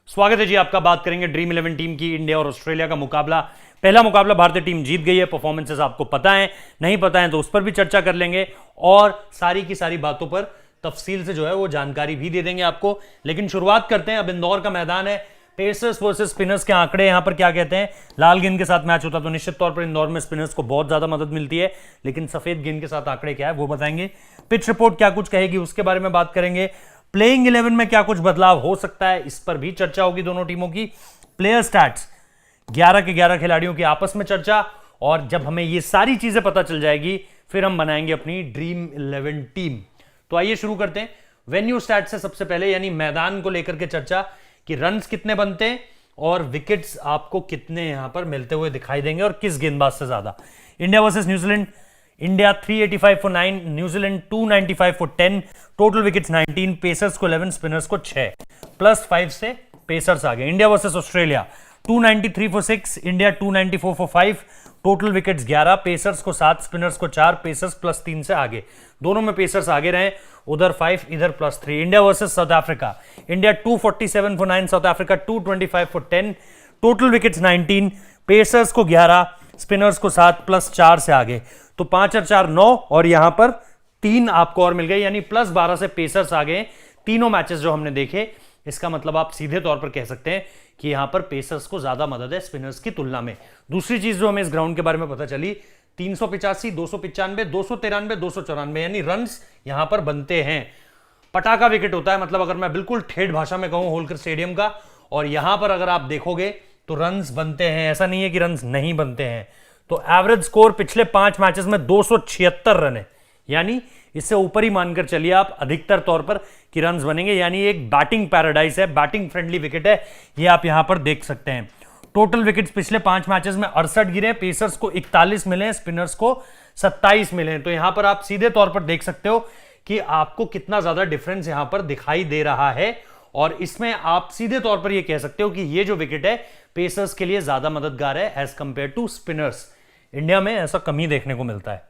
स्वागत है जी आपका। बात करेंगे ड्रीम 11 टीम की। इंडिया और ऑस्ट्रेलिया का मुकाबला, पहला मुकाबला भारतीय टीम जीत गई है। परफॉर्मेंसेस आपको पता है, नहीं पता है तो उस पर भी चर्चा कर लेंगे और सारी की सारी बातों पर तफसील से जो है वो जानकारी भी दे देंगे आपको। लेकिन शुरुआत करते हैं। अब इंदौर का मैदान है, पेसर्स वर्सेस स्पिनर्स के आंकड़े यहां पर क्या कहते हैं। लाल गेंद के साथ मैच होता तो निश्चित तौर पर इंदौर में स्पिनर्स को बहुत ज्यादा मदद मिलती है, लेकिन सफेद गेंद के साथ आंकड़े क्या है वो बताएंगे। पिच रिपोर्ट क्या कुछ कहेगी उसके बारे में बात करेंगे। प्लेइंग 11 में क्या कुछ बदलाव हो सकता है इस पर भी चर्चा होगी दोनों टीमों की। प्लेयर स्टैट्स, 11 के 11 खिलाड़ियों की आपस में चर्चा, और जब हमें ये सारी चीजें पता चल जाएगी फिर हम बनाएंगे अपनी ड्रीम 11 टीम। तो आइए शुरू करते हैं वेन्यू स्टैट्स से। सबसे पहले यानी मैदान को लेकर के चर्चा कि रन्स कितने बनते हैं और विकेट्स आपको कितने यहां पर मिलते हुए दिखाई देंगे और किस गेंदबाज से ज्यादा। India versus New Zealand, India 385 for 9, New Zealand 295 for 10, total wickets 19, pacers को 11, स्पिनर्स को 6, +5 से पेसर्स आ गए। India versus Australia 293 for 6, India 294 for 5, total wickets 11, pacers को 7, स्पिनर्स को 4, पेसर्स +3 से आगे। दोनों में पेसर्स आगे रहे, उधर 5 इधर +3। India versus south Africa, India 247 for 9, south Africa 225 for 10, total wickets 19, pacers को 11, स्पिनर्स को 7, +4 से आगे। तो 5 और 4 9, और यहां पर 3 आपको और मिल गए, यानी +12 से पेसर्स आ गए तीनों मैचेस जो हमने देखे। इसका मतलब आप सीधे तौर पर कह सकते हैं कि यहां पर पेसर्स को ज्यादा मदद है स्पिनर्स की तुलना में। दूसरी चीज जो हमें इस ग्राउंड के बारे में पता चली, 385, 295, 293, 294 यानी रन्स यहां पर बनते हैं। पटाखा विकेट होता है, मतलब अगर मैं बिल्कुल ठेठ भाषा में कहूं होलकर स्टेडियम का, और यहां पर अगर आप देखोगे तो रन्स बनते हैं, ऐसा नहीं है कि रन्स नहीं बनते हैं। तो एवरेज स्कोर पिछले 5 मैचेस में 276 रन है, यानी इससे ऊपर ही मानकर चलिए आप अधिकतर तौर पर कि रन्स बनेंगे। यानी एक बैटिंग पैराडाइज है, बैटिंग फ्रेंडली विकेट है, ये आप यहां पर देख सकते हैं। टोटल विकेट्स पिछले 5 मैचेस में 68 गिरे, पेसर्स को 41 मिले, स्पिनर्स को 27 मिले। तो यहां पर आप सीधे तौर पर देख सकते हो कि आपको कितना ज्यादा डिफरेंस यहां पर दिखाई दे रहा है, और इसमें आप सीधे तौर पर यह कह सकते हो कि ये जो विकेट है पेसर्स के लिए ज्यादा मददगार है as compared to spinners. India में ऐसा कम ही देखने को मिलता है।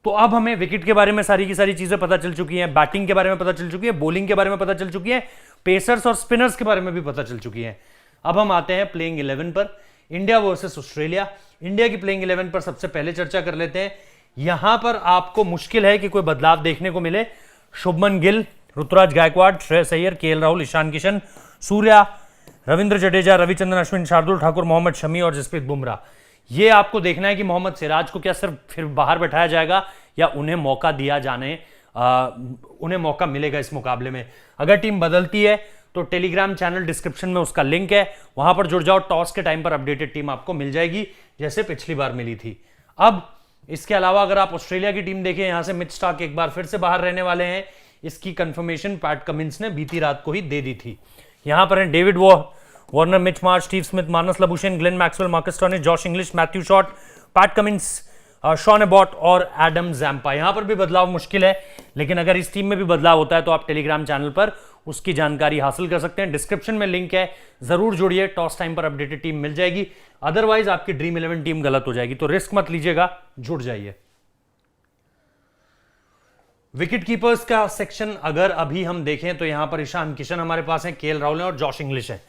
तो अब हमें विकेट के बारे में सारी की सारी चीजें पता चल चुकी हैं, बैटिंग के बारे में पता चल चुकी है, बॉलिंग के बारे में पता चल चुकी है, पेसर्स और स्पिनर्स के बारे में भी पता चल चुकी है। अब हम आते हैं प्लेइंग 11 पर। इंडिया वर्सेस ऑस्ट्रेलिया, इंडिया की प्लेइंग 11 पर सबसे पहले चर्चा कर लेते हैं। यहां पर आपको मुश्किल है कि कोई बदलाव देखने को मिले। शुभमन गिल, ऋतुराज गायकवाड़, श्रेयस अय्यर, केएल राहुल, ईशान किशन, सूर्या, रविंद्र जडेजा, रविचंद्रन अश्विन, शार्दुल ठाकुर, मोहम्मद शमी और जसप्रीत बुमराह। ये आपको देखना है कि मोहम्मद सिराज को क्या सिर्फ फिर बाहर बैठाया जाएगा या उन्हें मौका दिया जाने उन्हें मौका मिलेगा इस मुकाबले में। अगर टीम बदलती है तो टेलीग्राम चैनल डिस्क्रिप्शन में उसका लिंक है, वहां पर जुड़ जाओ। टॉस के टाइम पर अपडेटेड टीम आपको मिल जाएगी जैसे पिछली बार मिली थी। अब इसके अलावा अगर आप ऑस्ट्रेलिया की टीम देखें, यहां से मिच स्टार्क एक बार फिर से बाहर रहने वाले हैं। इसकी कंफर्मेशन पैट कमिंस ने बीती रात को ही दे दी थी। यहां पर हैं David Warner, Mitch Marsh, Steve Smith, Marnus Labuschagne, Glenn Maxwell, Marcus Stoinis, Josh Inglis, Matthew Short, PAT Cummins, Shawn Abbott और एडम जैम्पा। यहां पर भी बदलाव मुश्किल है, लेकिन अगर इस टीम में भी बदलाव होता है तो आप टेलीग्राम चैनल पर उसकी जानकारी हासिल कर सकते हैं। डिस्क्रिप्शन में लिंक है, जरूर जुड़िए। टॉस टाइम पर अपडेटेड टीम मिल जाएगी, अदरवाइज आपकी ड्रीम 11 टीम गलत हो जाएगी। तो रिस्क मत लीजिएगा, जुड़ जाइए। विकेट कीपर्स का सेक्शन अगर अभी हम देखें तो यहां पर ईशान किशन हमारे पास है, केएल राहुल है और जॉश इंग्लिश है।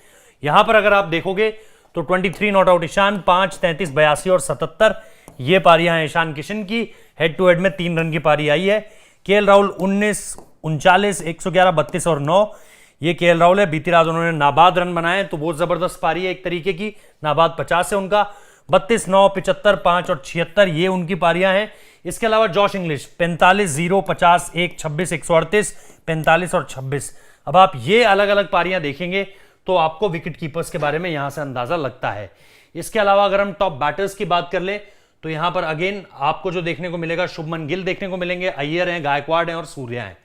यहां पर अगर आप देखोगे तो 23 नॉट आउट ईशान, 5, 33, 82 और 77 ये पारियां हैं ईशान किशन की। हेड टू हेड में 3 रन की पारी आई है। केएल राहुल 19, 39, 111, 32 और 9 ये केएल राहुल है। बीती रात उन्होंने नाबाद रन बनाए, तो बहुत जबरदस्त पारी है एक तरीके की। नाबाद 50 है उनका। 32, 9, 75, 5 और 76 ये उनकी पारियां हैं। इसके अलावा जॉश इंग्लिश 45, 0, 50, 1, 26, 138, 45 और 26। अब आप ये अलग अलग पारियां देखेंगे तो आपको विकेट कीपर्स के बारे में यहां से अंदाजा लगता है। इसके अलावा अगर हम टॉप बैटर्स की बात कर ले तो यहां पर अगेन आपको जो देखने को मिलेगा, शुभमन गिल देखने को मिलेंगे, अय्यर हैं, गायकवाड़ हैं और सूर्या हैं।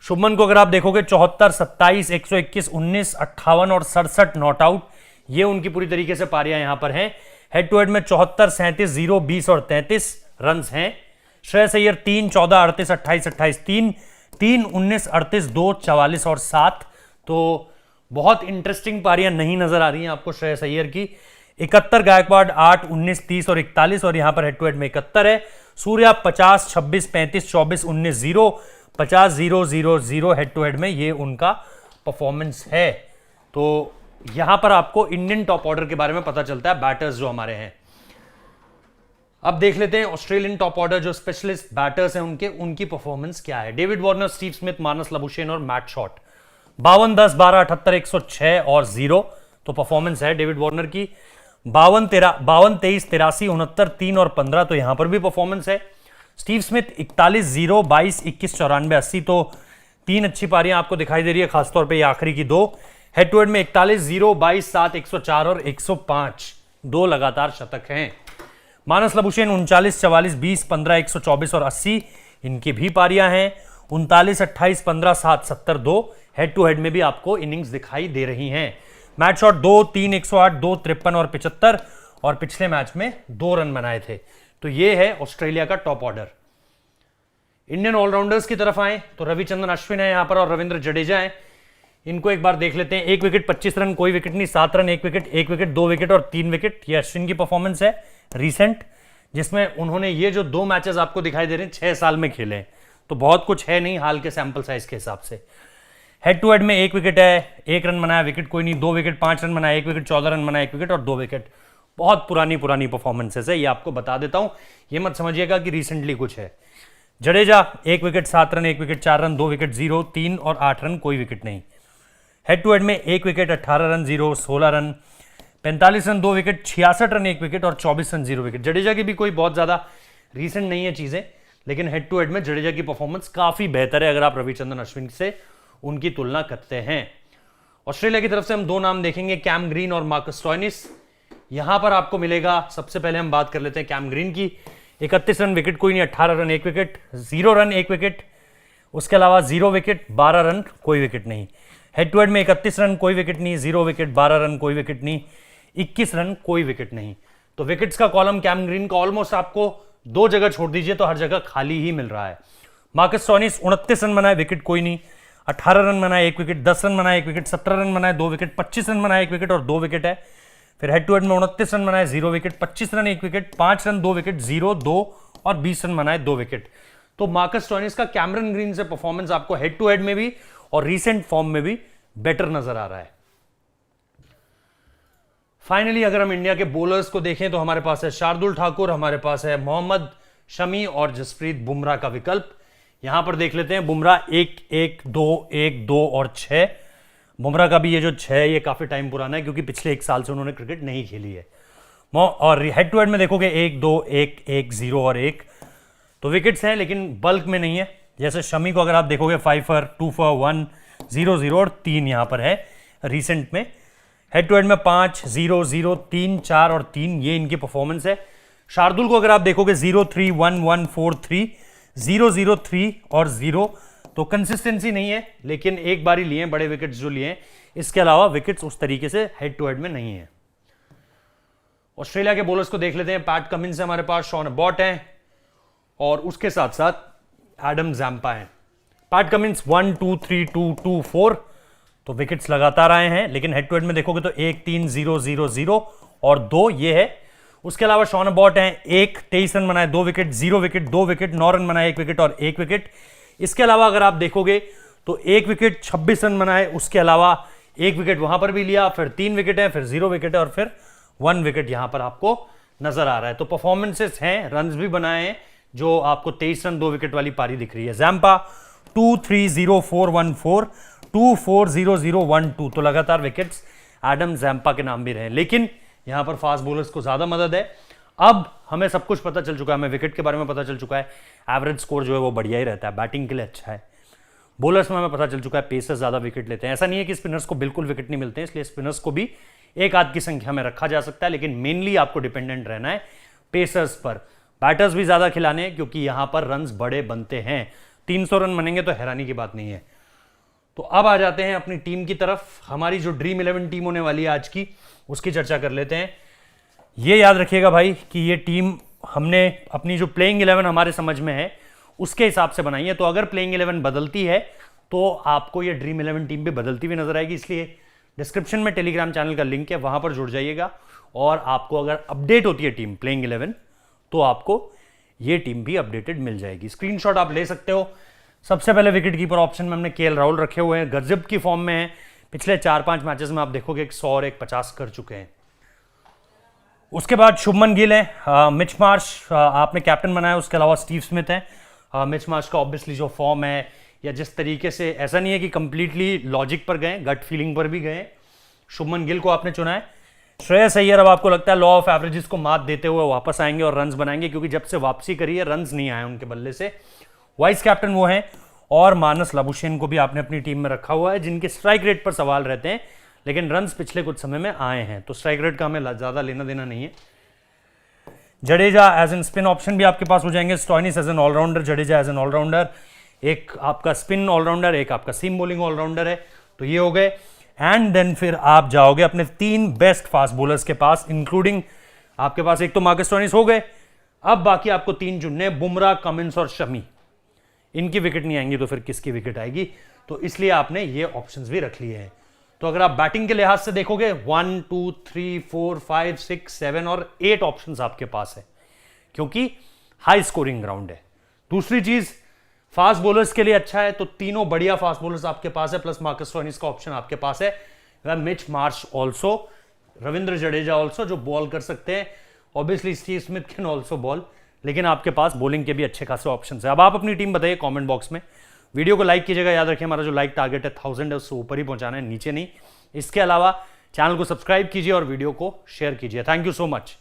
शुभमन को अगर आप देखोगे 74, 27, 121, 19, 58 और 67 नॉट आउट ये उनकी पूरी तरीके से पारियां यहां पर हैं। हेड टू हेड में 74, 37, 0, 20 और 33 रन हैं। श्रेयस अय्यर 3, 14, 38, 28, 28, 3, 3, 19, 38, 2, 44 और 7। तो बहुत इंटरेस्टिंग पारियां नहीं नजर आ रही हैं आपको श्रेयस अय्यर की। 71 गायकवाड़, 8, 19, 30 और 41 और यहां पर हेड टू हेड में 71 है। सूर्या 50, 26, 35, 24, 19, 0, 50, 0, 0, 0 हेड टू हेड में ये उनका परफॉर्मेंस है। तो यहां पर आपको इंडियन टॉप ऑर्डर के बारे में पता चलता है, बैटर्स जो हमारे हैं। अब देख लेते हैं ऑस्ट्रेलियन टॉप ऑर्डर जो स्पेशलिस्ट बैटर्स हैं उनकी परफॉर्मेंस क्या है। David Warner, Steve Smith, Marnus Labuschagne और मैट शॉट 52, 10, 12, 78, 106 और 0 तो परफॉर्मेंस है डेविड वार्नर की। 52, 23, 83, 69, 3 और 15 तो यहां पर भी परफॉर्मेंस है। स्टीव स्मिथ 41, 0, 22, 21, 94, 80 तो 3 अच्छी पारियां आपको दिखाई दे रही है, खासतौर पे ये आखिरी की 2। हेड टू हेड में 41, 0, 22, 7, 104 और 105 2 लगातार शतक हैं। मानस लाबुशेन 39, 44, 20, 15, 124 और 80 इनकी भी पारियां हैं। 39, 28, 15, 7, 70 2 हेड टू हेड में भी आपको इनिंग्स दिखाई दे रही हैं। मैच शॉट 2, 3, 108, 2, 53 और 75 और पिछले मैच में 2 रन बनाए थे। तो ये है ऑस्ट्रेलिया का टॉप ऑर्डर। इंडियन ऑलराउंडर्स की तरफ आए तो रविचंद्रन अश्विन है यहां पर और रविंद्र जडेजा है। इनको एक बार देख लेते हैं। 1 विकेट, 25 रन, कोई विकेट नहीं, 7 रन, 1 विकेट, 1 विकेट, 2 विकेट और 3 विकेट। ये अश्विन की परफॉर्मेंस है रीसेंट, जिसमें उन्होंने ये जो 2 मैचेस आपको दिखाई दे रहे हैं 6 साल में खेले, तो बहुत कुछ है नहीं हाल के सैंपल साइज के हिसाब से। हेड टू हेड में 1 विकेट है, 1 रन बनाया, विकेट कोई नहीं, 2 विकेट, 5 रन बनाया, 1 विकेट, 14 रन बनाया, 1 विकेट और 2 विकेट। बहुत पुरानी परफॉर्मेंसेस है, ये आपको बता देता हूं। ये मत समझिएगा कि रिसेंटली कुछ है। Jadeja 1 wicket, 7 run, 1 wicket, 4 run, 2 wicket, 0, 3 और 8 रन, कोई विकेट नहीं। हेड टू हेड में 1 wicket, 18 run, 0, 16 run, 45 run, 2 wicket, 66 run, 1 wicket और 24 रन, 0 विकेट। जडेजा की भी कोई बहुत ज्यादा रीसेंट नहीं है चीजें, लेकिन हेड टू हेड में जडेजा की परफॉर्मेंस काफी बेहतर है अगर आप रविचंद्रन अश्विन से उनकी तुलना करते हैं। ऑस्ट्रेलिया की तरफ से हम 2 नाम देखेंगे, कैम ग्रीन और मार्कस स्टोइनिस। यहां पर आपको मिलेगा, सबसे पहले हम बात कर लेते हैं कैम ग्रीन की। 31 रन, विकेट कोई नहीं, 18 रन, 1 विकेट, 0 रन, 1 विकेट, उसके अलावा 0 विकेट, 12 रन, कोई विकेट नहीं। हेड टू हेड में 31 रन, कोई विकेट नहीं, 0 विकेट, 12 रन, कोई विकेट नहीं, 21 रन, कोई विकेट नहीं। तो विकेट्स का कॉलम कैम ग्रीन का ऑलमोस्ट आपको 2 जगह छोड़ दीजिए तो हर जगह खाली ही मिल रहा है। मार्कस स्टोइनिस 29 रन बनाए, विकेट कोई नहीं, 18 रन बनाए, 1 विकेट, 10 रन बनाए, 1 विकेट, 17 रन बनाए, 2 विकेट, 25 रन बनाए, 1 विकेट और 2 विकेट है। फिर हेड टू हेड में 29 रन बनाए, 0 wicket, 25 run, 1 wicket, 5 run, 2 wicket, 0, 2 और 20 रन बनाए, 2 विकेट। तो मार्कस स्टोइनिस का कैमरन ग्रीन से परफॉर्मेंस आपको हेड टू हेड में भी और रीसेंट फॉर्म में भी बेटर नजर आ रहा है। फाइनली अगर हम इंडिया के बॉलर्स को देखें तो हमारे पास है शार्दुल ठाकुर, हमारे पास है मोहम्मद शमी और जसप्रीत बुमराह का विकल्प। यहां पर देख लेते हैं बुमराह 1, 1, 2, 1, 2 और 6। बुमराह का भी ये जो 6 है ये काफी टाइम पुराना है क्योंकि पिछले 1 साल से उन्होंने क्रिकेट नहीं खेली है। और हेड टू हेड में देखोगे 1, 2, 1, 1, 0 और 1 तो विकेट्स हैं लेकिन बल्क में नहीं है। जैसे शमी को अगर आप देखोगे 5 फॉर 2 फॉर 1, 0, 0 और 3 यहां पर है रिसेंट में। हेड टू हेड में 5, 0, 0, 3, 4 और 3 ये इनकी परफॉर्मेंस है। शार्दुल को अगर आप देखोगे 0, 3, 1, 1, 4, 3, 0, 0, 3 और 0 तो कंसिस्टेंसी नहीं है लेकिन एक बार ही लिए बड़े विकेट्स जो लिए, इसके अलावा विकेट्स उस तरीके से हेड टू हेड में नहीं है। ऑस्ट्रेलिया के बॉलर्स को देख लेते हैं। पैट कमिंस है हमारे पास, शॉन अबॉट है और उसके साथ साथ एडम जैम्पा है। पैट कमिंस 1, 2, 3, 2, 2, 4 तो विकेट्स लगातार आए हैं लेकिन हेड टू हेड में देखोगे तो 1, 3, 0, 0, 0 और 2 ये है। उसके अलावा शॉन अबॉट है 1, 23 रन बनाए, 2 विकेट, 0 विकेट, 2 विकेट, 9 रन बनाए, 1 विकेट और 1 विकेट। इसके अलावा अगर आप देखोगे तो 1 विकेट, 26 रन बनाए, उसके अलावा 1 विकेट वहां पर भी लिया, फिर 3 विकेट है, फिर 0 विकेट है और फिर 1 विकेट यहां पर आपको नजर आ रहा है। तो परफॉर्मेंसेस हैं, रन्स भी बनाए हैं जो आपको 23 रन 2 विकेट वाली पारी दिख रही है। जैम्पा 2, 3, 0, 4, 1, 4, 2, 4, 0, 0, 1, 2 तो लगातार विकेट्स एडम जैम्पा के नाम भी रहे, लेकिन यहां पर फास्ट बॉलर्स को ज्यादा मदद है। अब हमें सब कुछ पता चल चुका है, हमें विकेट के बारे में पता चल चुका है, एवरेज स्कोर जो है वो बढ़िया ही रहता है, बैटिंग के लिए अच्छा है। बॉलर्स में हमें पता चल चुका है पेसर्स ज्यादा विकेट लेते हैं। ऐसा नहीं है कि स्पिनर्स को बिल्कुल विकेट नहीं मिलते हैं, इसलिए स्पिनर्स को भी एक आध की संख्या में रखा जा सकता है, लेकिन मेनली आपको डिपेंडेंट रहना है पेसर्स पर। बैटर्स भी ज्यादा खिलाने हैं क्योंकि यहां पर रन्स बड़े बनते हैं, 300 रन बनेंगे तो हैरानी की बात नहीं है। तो अब आ जाते हैं अपनी टीम की तरफ। हमारी जो ड्रीम 11 टीम होने वाली है आज की, उसकी चर्चा कर लेते हैं। ये याद रखिएगा भाई कि ये टीम हमने अपनी जो प्लेइंग 11 हमारे समझ में है उसके हिसाब से बनाई है। तो अगर प्लेइंग 11 बदलती है तो आपको ये ड्रीम 11 टीम भी बदलती हुई नजर आएगी, इसलिए डिस्क्रिप्शन में टेलीग्राम चैनल का लिंक है, वहां पर जुड़ जाइएगा और आपको अगर अपडेट होती है टीम प्लेइंग 11 तो आपको ये टीम भी अपडेटेड मिल जाएगी। स्क्रीनशॉट आप ले सकते हो। सबसे पहले विकेट कीपर ऑप्शन में हमने केएल राहुल रखे हुए हैं, गजब की फॉर्म में है। पिछले 4-5 मैचेस में आप देखोगे 100 और 150 कर चुके हैं। उसके बाद शुभमन गिल है, मिच मार्श आपने कैप्टन बनाया, उसके अलावा स्टीव स्मिथ है। मिच मार्श का ऑब्वियसली जो फॉर्म है या जिस तरीके से, ऐसा नहीं है कि कंप्लीटली लॉजिक पर गए, गट फीलिंग पर भी गए। शुभमन गिल को आपने चुना है। श्रेयस अय्यर अब आपको लगता है लॉ ऑफ एवरेजेस को मात देते हुए वापस आएंगे और रन्स बनाएंगे, क्योंकि जब से वापसी करी है रन्स नहीं आए उनके बल्ले से। वाइस कैप्टन वो हैं। और मानस लाबुशेन को भी आपने अपनी टीम में रखा हुआ है, जिनके स्ट्राइक रेट पर सवाल रहते हैं, लेकिन रन्स पिछले कुछ समय में आए हैं, तो स्ट्राइक रेट का हमें ज्यादा लेना देना नहीं है। Jadeja as an spin option भी आपके पास हो जाएंगे, Stoinis as an allrounder, Jadeja as an allrounder, एक आपका स्पिन ऑलराउंडर, एक आपका सीम बॉलिंग ऑलराउंडर है, तो ये हो गए। एंड देन फिर आप जाओगे अपने 3 बेस्ट फास्ट बॉलर्स के पास, इंक्लूडिंग आपके पास एक तो मार्कस स्टोइनिस हो गए, अब बाकी आपको 3 चुनने, बुमराह, कमिंस और शमी। इनकी विकेट नहीं आएंगी तो फिर किसकी विकेट आएगी, तो इसलिए आपने ये ऑप्शंस भी रख लिए हैं। तो अगर आप बैटिंग के लिहाज से देखोगे 1 2 3 4 5 6 7 और 8 ऑप्शंस आपके पास है, क्योंकि हाई स्कोरिंग ग्राउंड है। दूसरी चीज, फास्ट बॉलर्स के लिए अच्छा है, तो तीनों बढ़िया फास्ट बॉलर्स आपके पास है, प्लस मार्कस स्टोइनिस का ऑप्शन आपके पास है, Mitch Marsh also, Ravindra Jadeja also जो बॉल कर सकते हैं, obviously Steve Smith can also ball, लेकिन आपके पास बॉलिंग के भी अच्छे खासे ऑप्शंस है। अब आप अपनी टीम बताइए कमेंट बॉक्स में। वीडियो को लाइक कीजिएगा, याद रखिए हमारा जो लाइक टारगेट है 1000 है, उससे ऊपर ही पहुंचाना है, नीचे नहीं। इसके अलावा चैनल को सब्सक्राइब कीजिए और वीडियो को शेयर कीजिए। Thank you so much.